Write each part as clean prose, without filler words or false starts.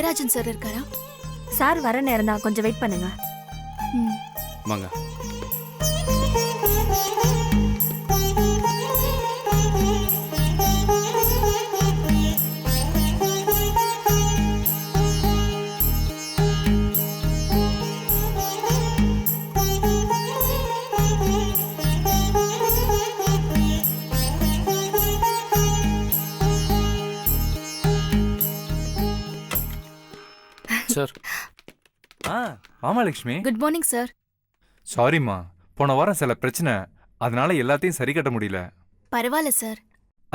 Jayarajan sir இருக்காரா? Sir வர நேரம் தான், கொஞ்சம் வெயிட் பண்ணுங்க. வாங்க. சார். ஆமா லக்ஷ்மி. Good morning sir. சாரிம்மா, போன வாரம் சில பிரச்சனை, அதனால எல்லாத்தையும் சரி கட்ட முடியல. பரவாயில்ல சார்.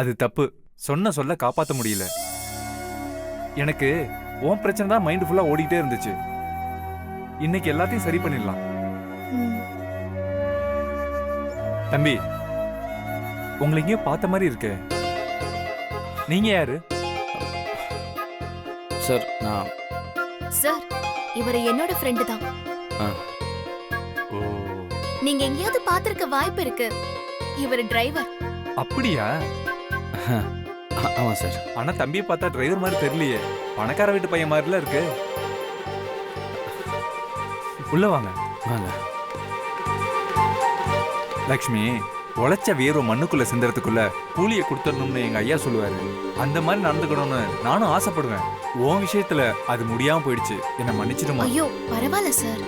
அது தப்பு, சொல்ல காப்பாற்ற முடியல. எனக்கு உன் பிரச்சனை தான் மைண்ட் ஃபுல்லா ஓடிட்டே இருந்துச்சு. இன்னைக்கு எல்லாத்தையும் சரி பண்ணிடலாம். தம்பி, உங்களை எங்கேயும் பார்த்த மாதிரி இருக்கு. நீங்க யாரு? சார் நான் சார், இவர் என்னோட ஃப்ரெண்டு தான். ஓ, நீங்க எங்கேயாவது பார்த்திருக்க வாய்ப்பு இருக்கு. இவர் டிரைவர். அப்படியா? ஆமா சார். ஆனா தம்பியை பார்த்தா டிரைவர் மாதிரி தெரியலையே, பணக்கார வீட்டு பையன் மாதிரில இருக்கு. உள்ள வாங்க. வாங்க. லக்ஷ்மி, உழைச்ச வேர்வை மண்ணுக்குள்ள சிந்தறதுக்குள்ள கூலியை கொடுத்துடணும்னு எங்க ஐயா சொல்லுவாரு. அந்த மாதிரி நடந்துக்கணும்னு நானும் ஆசைப்படுவேன். உன் விஷயத்துல அது முடியாம போயிடுச்சு, என்ன மன்னிச்சிடுமா? ஐயோ பரவாயில்ல சார்.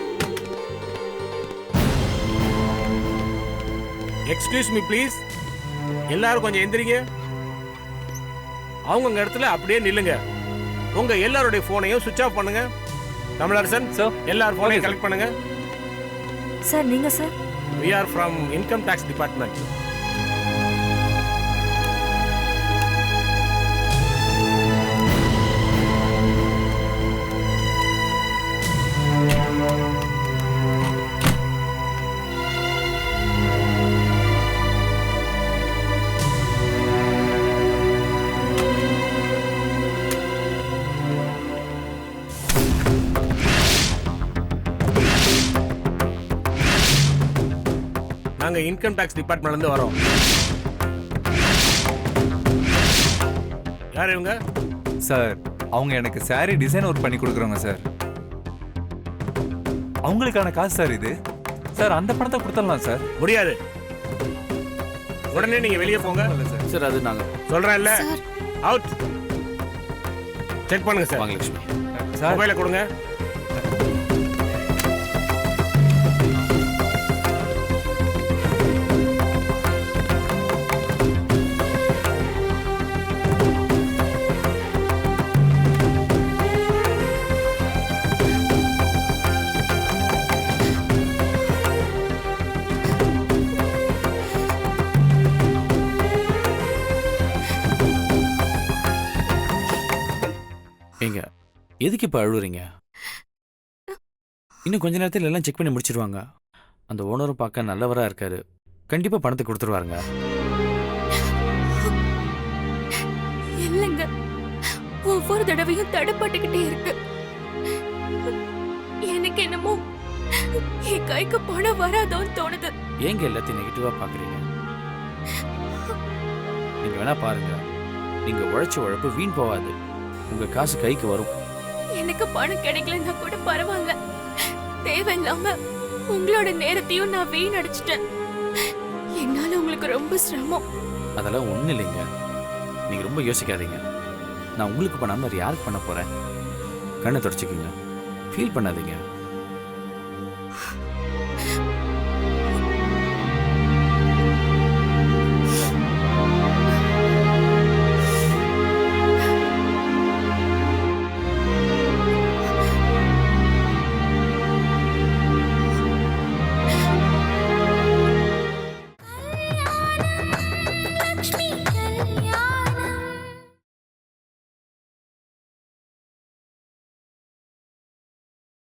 Excuse me please. எல்லாரும் கொஞ்சம் எந்திரிங்க. அவங்க இடத்துல அப்படியே நில்லுங்க. உங்க எல்லாருடைய போனையும் சுவிட்ச் ஆஃப் பண்ணுங்க. தமிழரசன் சார், எல்லாரும் போனையும் கலெக்ட் பண்ணுங்க. சார் நீங்க sir? We are from Income Tax Department. நாங்க இன்கம் டாக்ஸ் டிபார்ட்மெண்ட்ல இருந்து வரோம். யார் இவங்க? சார், அவங்க எனக்கு சாரி டிசைன் ஒர்க் பண்ணி கொடுக்குறவங்க சார். அவங்களுக்கான காசு சார் இது. சார், அந்த பணத்தை கொடுத்துடலாம் சார். முடியாது. உடனே நீங்க வெளியே போங்க. சார் அது நாங்க சொல்றேன்ல. அவுட். செக் பண்ணுங்க சார். வாங்க லட்சுமி. சார் மொபைலை கொடுங்க. ஏங்க, எதுக்கு இப்போ அழுவுறீங்க? இன்னும் கொஞ்ச நேரத்தில் எல்லாம் செக் பண்ணி முடிச்சிருவாங்க. அந்த ஓனரும் பார்க்க நல்லவராக இருக்காரு. கண்டிப்பாக பணத்தை கொடுத்துருவாருங்க. இல்லைங்க, ஒவ்வொரு தடவையும் தடைப்பட்டுக்கிட்டே இருக்கு. எனக்கு என்னமோ என் கைக்கு பணம் வராதோன்னு தோணுது. ஏங்க எல்லாத்தையும் நெகட்டிவாக பார்க்குறீங்க? நீங்கள் வேணா பாருங்க, நீங்கள் உழைச்ச உழைப்பு வீண் போகாது. உங்க காசு கைக்கு வரும். எனக்கு பணம் கிடைக்கலன்னா கூட பரவாயில்ல. தேவையில்லாம உங்களோட நேரத்தையும் நான் வீணடிச்சிட்டேன். என்னால உங்களுக்கு ரொம்ப சிரமம். அதெல்லாம் ஒன்றும் இல்லைங்க. நீங்கள் ரொம்ப யோசிக்காதீங்க. நான் உங்களுக்கு பண்ணாமல் யாருக்கு பண்ண போகிறேன்? கண்ணை தொடச்சிக்கோங்க. ஃபீல் பண்ணாதீங்க.